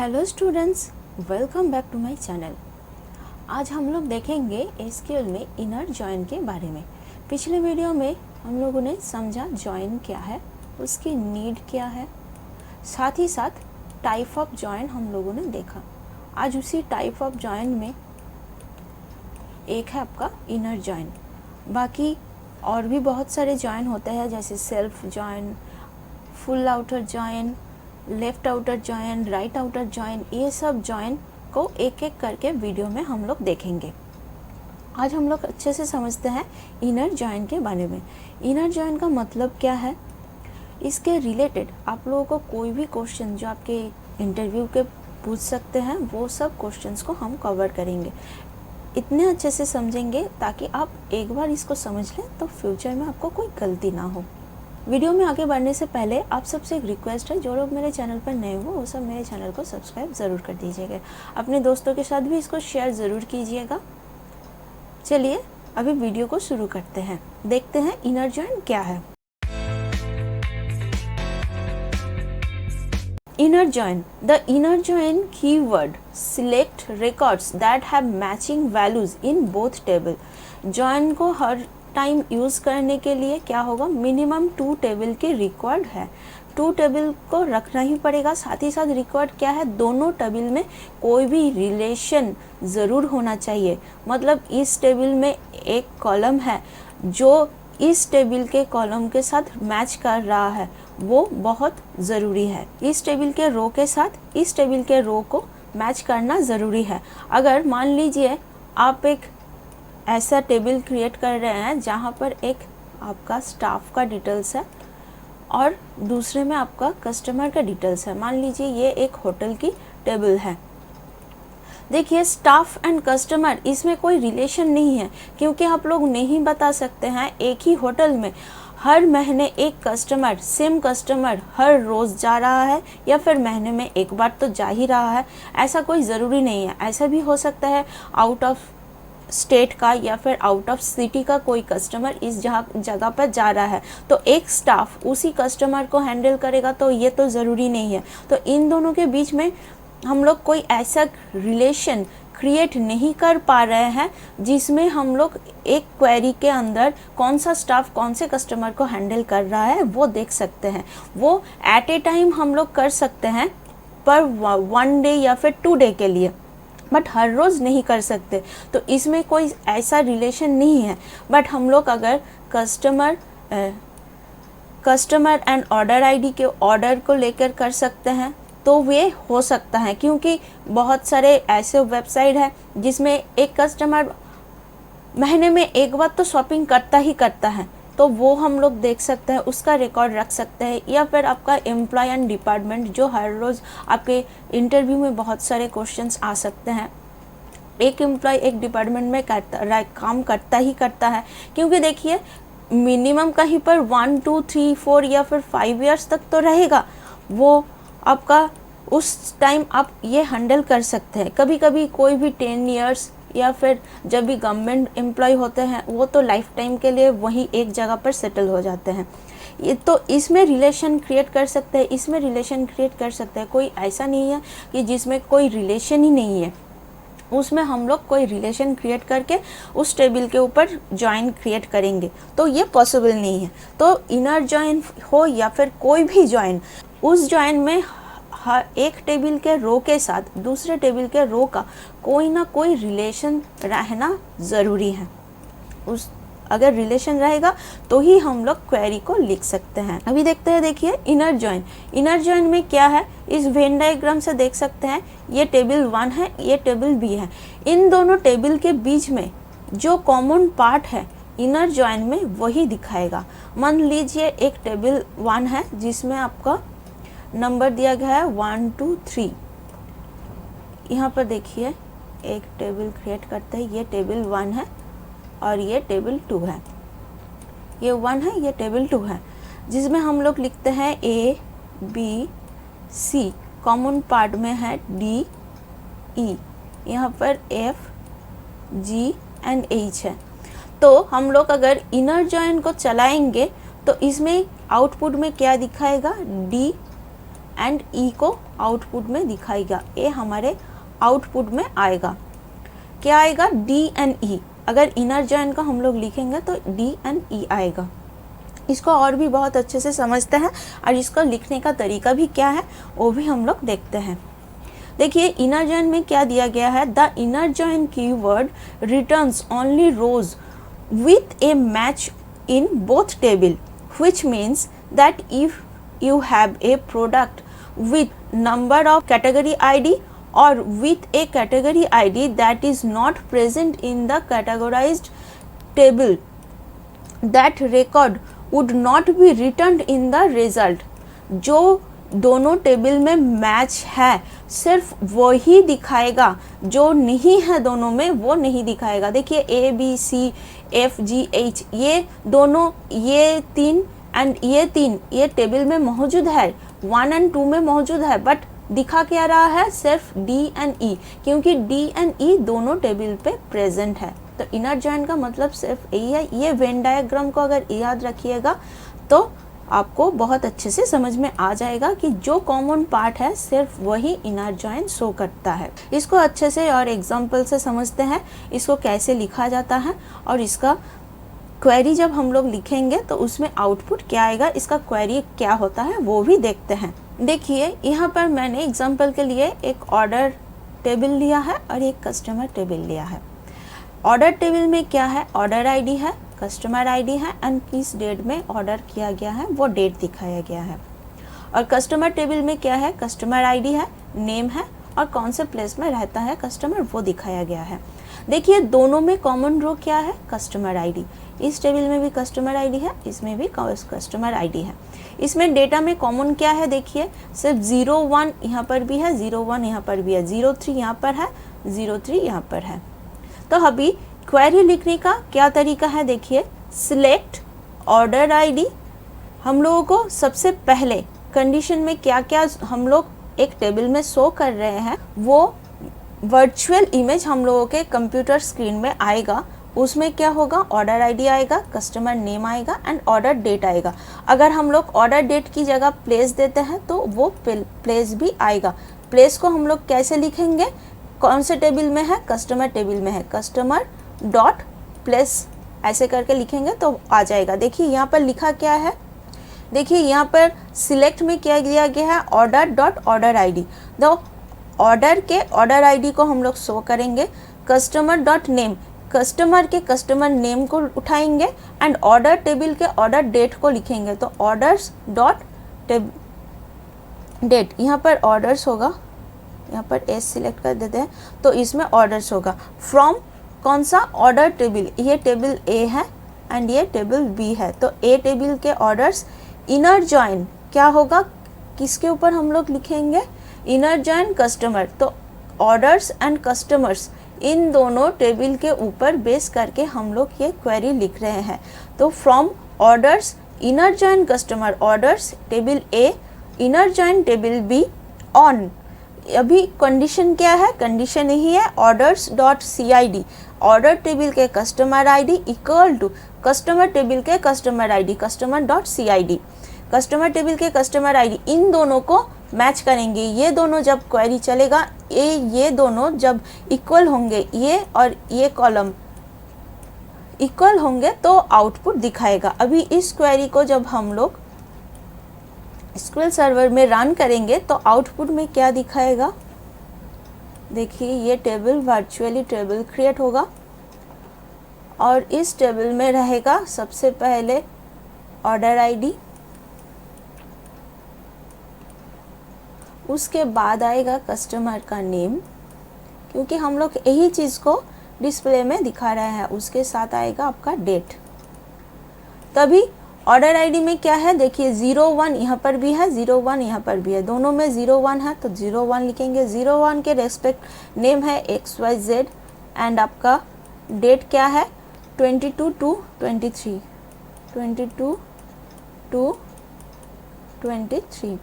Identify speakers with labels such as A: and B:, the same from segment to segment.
A: Hello students, welcome back to my channel. आज हम लोग देखेंगे एसक्यूएल में इनर जॉइन के बारे में। पिछले वीडियो में हम लोगों ने समझा जॉइन क्या है, उसकी नीड क्या है, साथ ही साथ टाइप ऑफ जॉइन हम लोगों ने देखा। आज उसी टाइप ऑफ जॉइन में एक है आपका इनर जॉइन। बाकी और भी बहुत सारे जॉइन होते हैं, जैसे self join, full outer join, left outer join, right outer join. ये सब जॉइन को एक एक करके वीडियो में हम लोग देखेंगे। आज हम लोग अच्छे से समझते हैं इनर जॉइन के बारे में। इनर जॉइन का मतलब क्या है, इसके रिलेटेड आप लोगों को कोई भी क्वेश्चन जो आपके इंटरव्यू के पूछ सकते हैं, वो सब क्वेश्चंस को हम कवर करेंगे। इतने अच्छे से समझेंगे ताकि आप एक बार इसको समझ लें तो फ्यूचर में आपको कोई गलती ना हो। वीडियो में आगे बढ़ने से पहले आप सबसे एक रिक्वेस्ट है, जो लोग मेरे चैनल पर नए हो वो सब मेरे चैनल को सब्सक्राइब ज़रूर कर दीजिएगा। अपने दोस्तों के साथ भी इसको शेयर ज़रूर कीजिएगा। चलिए अभी वीडियो को शुरू करते हैं, देखते हैं इनर जॉइन क्या है। Inner join. The inner join keyword select records that have matching values in both table. Join को हर टाइम यूज़ करने के लिए क्या होगा, मिनिमम 2 टेबल के रिक्वायर्ड है। 2 टेबल को रखना ही पड़ेगा। साथ ही साथ रिक्वायर्ड क्या है, दोनों टेबल में कोई भी रिलेशन ज़रूर होना चाहिए। मतलब इस टेबल में एक कॉलम है जो इस टेबल के कॉलम के साथ मैच कर रहा है, वो बहुत ज़रूरी है। इस टेबल के रो के साथ इस टेबल के रो को मैच करना ज़रूरी है। अगर मान लीजिए आप एक ऐसा टेबल क्रिएट कर रहे हैं जहाँ पर एक आपका स्टाफ का डिटेल्स है और दूसरे में आपका कस्टमर का डिटेल्स है। मान लीजिए ये एक होटल की टेबल है। देखिए, स्टाफ एंड कस्टमर इसमें कोई रिलेशन नहीं है, क्योंकि आप लोग नहीं बता सकते हैं एक ही होटल में हर महीने एक कस्टमर, सेम कस्टमर हर रोज़ जा रहा है या फिर महीने में एक बार तो जा ही रहा है। ऐसा कोई ज़रूरी नहीं है। ऐसा भी हो सकता है आउट ऑफ स्टेट का या फिर आउट ऑफ सिटी का कोई कस्टमर इस जगह पर जा रहा है, तो एक स्टाफ उसी कस्टमर को हैंडल करेगा, तो ये तो ज़रूरी नहीं है। तो इन दोनों के बीच में हम लोग कोई ऐसा रिलेशन क्रिएट नहीं कर पा रहे हैं जिसमें हम लोग एक क्वेरी के अंदर कौन सा स्टाफ कौन से कस्टमर को हैंडल कर रहा है वो देख सकते हैं। वो एट ए टाइम हम लोग कर सकते हैं पर 1 डे या फिर 2 डे के लिए, बट हर रोज़ नहीं कर सकते। तो इसमें कोई ऐसा रिलेशन नहीं है। बट हम लोग अगर कस्टमर एंड ऑर्डर आईडी के ऑर्डर को लेकर कर सकते हैं तो वे हो सकता है, क्योंकि बहुत सारे ऐसे वेबसाइट है जिसमें एक कस्टमर महीने में एक बार तो शॉपिंग करता ही करता है, तो वो हम लोग देख सकते हैं, उसका रिकॉर्ड रख सकते हैं। या फिर आपका एम्प्लॉय एंड डिपार्टमेंट, जो हर रोज़ आपके इंटरव्यू में बहुत सारे क्वेश्चंस आ सकते हैं। एक एम्प्लॉय एक डिपार्टमेंट में काम करता ही करता है, क्योंकि देखिए मिनिमम कहीं पर 1 2 3 4 या फिर 5 ईयर्स तक तो रहेगा वो आपका। उस टाइम आप ये हैंडल कर सकते हैं। कभी कभी कोई भी 10 ईयर्स या फिर जब भी गवर्नमेंट एम्प्लॉय होते हैं वो तो लाइफ टाइम के लिए वहीं एक जगह पर सेटल हो जाते हैं। ये तो इसमें रिलेशन क्रिएट कर सकते हैं, इसमें रिलेशन क्रिएट कर सकते हैं। कोई ऐसा नहीं है कि जिसमें कोई रिलेशन ही नहीं है, उसमें हम लोग कोई रिलेशन क्रिएट करके उस टेबल के ऊपर जॉइन क्रिएट करेंगे, तो ये पॉसिबल नहीं है। तो इनर जॉइन हो या फिर कोई भी जॉइन, उस जॉइन में हर एक टेबल के रो के साथ दूसरे टेबल के रो का कोई ना कोई रिलेशन रहना ज़रूरी है। अगर रिलेशन रहेगा तो ही हम लोग क्वेरी को लिख सकते हैं। अभी देखते हैं, देखिए इनर जॉइन। इनर जॉइन में क्या है, इस वेन डायग्राम से देख सकते हैं, ये टेबल 1 है, ये टेबल बी है। इन दोनों टेबल के बीच में जो कॉमन पार्ट है इनर जॉइन में वही दिखाएगा। मान लीजिए एक टेबल 1 है जिसमें आपका नंबर दिया गया है 1 2 3। यहाँ पर देखिए एक टेबल क्रिएट करते हैं, ये टेबल 1 है और ये टेबल 2 है। ये 1 है, ये टेबल 2 है, जिसमें हम लोग लिखते हैं A B C, common part में है D E, यहाँ पर F G एंड H है। तो हम लोग अगर इनर जॉइन को चलाएंगे तो इसमें आउटपुट में क्या दिखाएगा, D एंड ई को आउटपुट में दिखाएगा। ए हमारे आउटपुट में आएगा। क्या आएगा? डी एंड ई। अगर इनर जॉइन का हम लोग लिखेंगे तो डी एंड ई आएगा। इसको और भी बहुत अच्छे से समझते हैं और इसको लिखने का तरीका भी क्या है वो भी हम लोग देखते हैं। देखिए इनर जॉइन में क्या दिया गया है, the inner join keyword returns only rows with a match in both table, which means that if you have a product with number of category ID or with a category ID that is not present in the categorized table, that record would not be returned in the result। जो दोनों table में match है सिर्फ वो ही दिखाएगा, जो नहीं है दोनों में वो नहीं दिखाएगा। देखिए A B C F G H ये दोनों, ये तीन एंड ये तीन ये टेबल में मौजूद है, 1 और 2 में मौजूद है, बट दिखा क्या रहा है? सिर्फ डी एंड ई, क्योंकि डी एंड ई दोनों टेबल पे प्रेजेंट है। तो इनर जॉइन का मतलब सिर्फ यही है। ये वेन डायग्राम को अगर याद रखिएगा तो आपको बहुत अच्छे से समझ में आ जाएगा कि जो कॉमन पार्ट है सिर्फ वही इनर जॉइन शो करता है। इसको अच्छे से और एग्जांपल से समझते हैं, इसको कैसे लिखा जाता है और इसका क्वेरी जब हम लोग लिखेंगे तो उसमें आउटपुट क्या आएगा, इसका क्वेरी क्या होता है वो भी देखते हैं। देखिए यहाँ पर मैंने एग्जांपल के लिए एक ऑर्डर टेबल लिया है और एक कस्टमर टेबल लिया है। ऑर्डर टेबल में क्या है? ऑर्डर आईडी है, कस्टमर आईडी है एंड किस डेट में ऑर्डर किया गया है वो डेट दिखाया गया है। और कस्टमर टेबल में क्या है? कस्टमर आईडी है, नेम है और कौन से प्लेस में रहता है कस्टमर वो दिखाया गया है। देखिए दोनों में कॉमन रो क्या है? Customer ID. इस टेबल में भी कस्टमर आईडी है, इसमें भी कस्टमर आईडी है। इसमें डेटा में कॉमन क्या है? देखिए सिर्फ 01 यहाँ पर भी है, 01 यहाँ पर भी है, 03 यहाँ पर है, 03 यहाँ पर है। तो अभी क्वेरी लिखने का क्या तरीका है? देखिए सिलेक्ट ऑर्डर आईडी। हम लोगों को सबसे पहले कंडीशन में क्या क्या हम लोग एक टेबल में शो कर रहे हैं वो वर्चुअल इमेज हम लोगों के कंप्यूटर स्क्रीन में आएगा। उसमें क्या होगा? ऑर्डर आईडी आएगा, कस्टमर नेम आएगा एंड ऑर्डर डेट आएगा। अगर हम लोग ऑर्डर डेट की जगह प्लेस देते हैं तो वो प्लेस भी आएगा। प्लेस को हम लोग कैसे लिखेंगे? कौन से टेबल में है? कस्टमर टेबल में है, कस्टमर डॉट प्लेस ऐसे करके लिखेंगे तो आ जाएगा। देखिए यहाँ पर लिखा क्या है? देखिए यहाँ पर सिलेक्ट में क्या दिया गया है? Order dot order ID. तो ऑर्डर के ऑर्डर आईडी को हम लोग शो करेंगे। कस्टमर डॉट नेम, कस्टमर के कस्टमर नेम को उठाएंगे एंड ऑर्डर टेबल के ऑर्डर डेट को लिखेंगे। तो ऑर्डर्स डॉट डेट, यहाँ पर ऑर्डर्स होगा, यहाँ पर एस सिलेक्ट कर देते हैं तो इसमें ऑर्डर्स होगा। फ्रॉम कौन सा? Order table. ये टेबल ए है एंड ये टेबल बी है। तो ए टेबल के ऑर्डर्स इनर जॉइन क्या होगा? किसके ऊपर हम लोग लिखेंगे? Inner join customer. तो ऑर्डर्स एंड कस्टमर्स इन दोनों टेबल के ऊपर बेस करके हम लोग ये क्वेरी लिख रहे हैं। तो from orders inner join customer orders table A inner join table B on. अभी कंडीशन क्या है? कंडीशन यही है orders dot C I D, order table के customer ID equal to customer table के customer ID, customer dot C I D. Customer table के customer ID इन दोनों को मैच करेंगे। ये दोनों जब क्वेरी चलेगा, ये दोनों जब इक्वल होंगे, ये और ये कॉलम इक्वल होंगे तो आउटपुट दिखाएगा। अभी इस क्वेरी को जब हम लोग SQL सर्वर में रन करेंगे तो आउटपुट में क्या दिखाएगा? देखिए ये टेबल वर्चुअली टेबल क्रिएट होगा और इस टेबल में रहेगा सबसे पहले ऑर्डर आईडी, उसके बाद आएगा कस्टमर का नेम, क्योंकि हम लोग यही चीज़ को डिस्प्ले में दिखा रहे हैं। उसके साथ आएगा आपका डेट। तभी ऑर्डर आईडी में क्या है? देखिए 01 यहाँ पर भी है, 01 यहाँ पर भी है, दोनों में 01 है तो 01 लिखेंगे। 01 के रेस्पेक्ट नेम है XYZ एंड आपका डेट क्या है? 22/2/23, 22/2/23।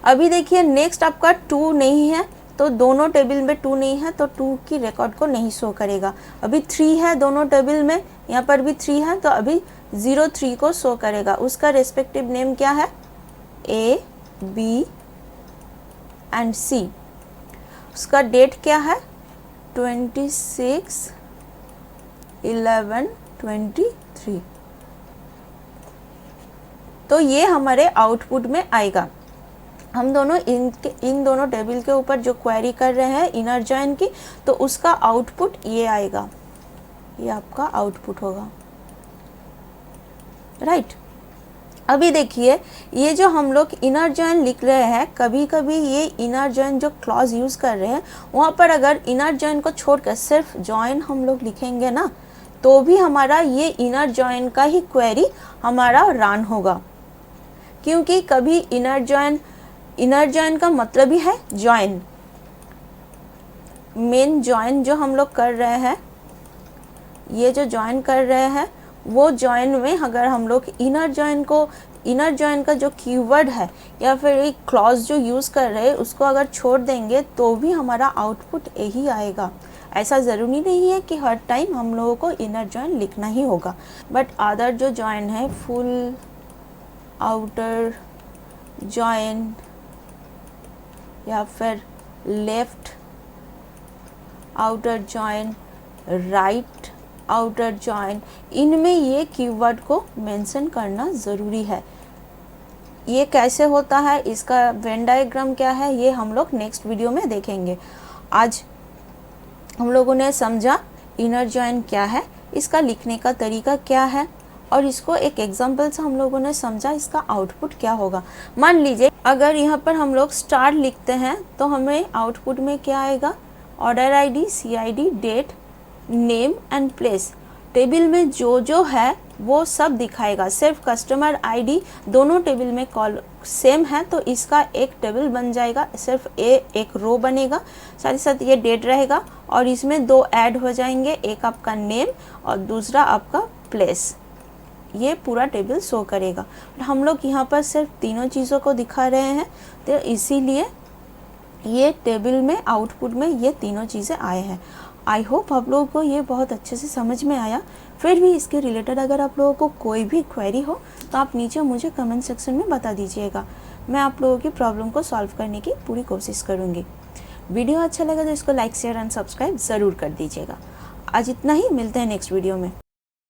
A: अभी देखिए नेक्स्ट आपका 2 नहीं है तो दोनों टेबल में 2 नहीं है तो 2 की रिकॉर्ड को नहीं शो करेगा। अभी 3 है दोनों टेबल में, यहाँ पर भी 3 है तो अभी 03 को शो करेगा। उसका रेस्पेक्टिव नेम क्या है? A बी एंड सी। उसका डेट क्या है 26/11/23। तो ये हमारे आउटपुट में आएगा। हम दोनों इन दोनों टेबल के ऊपर जो क्वेरी कर रहे हैं इनर जॉइन की, तो उसका आउटपुट ये आएगा, ये आपका आउटपुट होगा, राइट। अभी देखिए ये जो हम लोग इनर जॉइन लिख रहे हैं, कभी कभी ये इनर जॉइन जो क्लॉज यूज़ कर रहे हैं वहाँ पर अगर इनर जॉइन को छोड़कर सिर्फ जॉइन हम लोग लिखेंगे ना, तो भी हमारा ये इनर जॉइन का ही क्वेरी हमारा रन होगा, क्योंकि कभी इनर जॉइन का मतलब ही है जॉइन। मेन जॉइन जो हम लोग कर रहे हैं, ये जो जॉइन कर रहे हैं वो जॉइन में अगर हम लोग इनर जॉइन का जो कीवर्ड है या फिर एक क्लॉज जो यूज़ कर रहे हैं उसको अगर छोड़ देंगे तो भी हमारा आउटपुट यही आएगा। ऐसा ज़रूरी नहीं है कि हर टाइम हम लोगों को इनर जॉइन लिखना ही होगा, बट अदर जो जॉइन है, फुल, आउटर जॉइन या फिर left outer join, right outer join, इनमें ये कीवर्ड को मेंशन करना ज़रूरी है। ये कैसे होता है, इसका वेन डायग्राम क्या है, ये हम लोग नेक्स्ट वीडियो में देखेंगे। आज हम लोगों ने समझा इनर जॉइन क्या है, इसका लिखने का तरीका क्या है, और इसको एक एग्जाम्पल से हम लोगों ने समझा इसका आउटपुट क्या होगा। मान लीजिए अगर यहाँ पर हम लोग स्टार लिखते हैं तो हमें आउटपुट में क्या आएगा, order ID, CID, date, name and place. Table में जो है वो सब दिखाएगा, सिर्फ कस्टमर आईडी दोनों टेबल में कॉल सेम है तो इसका एक टेबल बन जाएगा, सिर्फ एक रो बनेगा, साथ ही साथ ये डेट रहेगा और इसमें 2 ऐड हो जाएंगे, एक आपका नेम और दूसरा आपका प्लेस। ये पूरा टेबल शो करेगा। हम लोग यहाँ पर सिर्फ तीनों चीज़ों को दिखा रहे हैं, तो इसीलिए ये टेबल में आउटपुट में ये तीनों चीज़ें आए हैं। आई होप आप लोगों को ये बहुत अच्छे से समझ में आया। फिर भी इसके रिलेटेड अगर आप लोगों को कोई भी क्वेरी हो तो आप नीचे मुझे कमेंट सेक्शन में बता दीजिएगा, मैं आप लोगों की प्रॉब्लम को सॉल्व करने की पूरी कोशिश करूँगी। वीडियो अच्छा लगा तो इसको लाइक, शेयर एंड सब्सक्राइब ज़रूर कर दीजिएगा। आज इतना ही, मिलते हैं नेक्स्ट वीडियो में।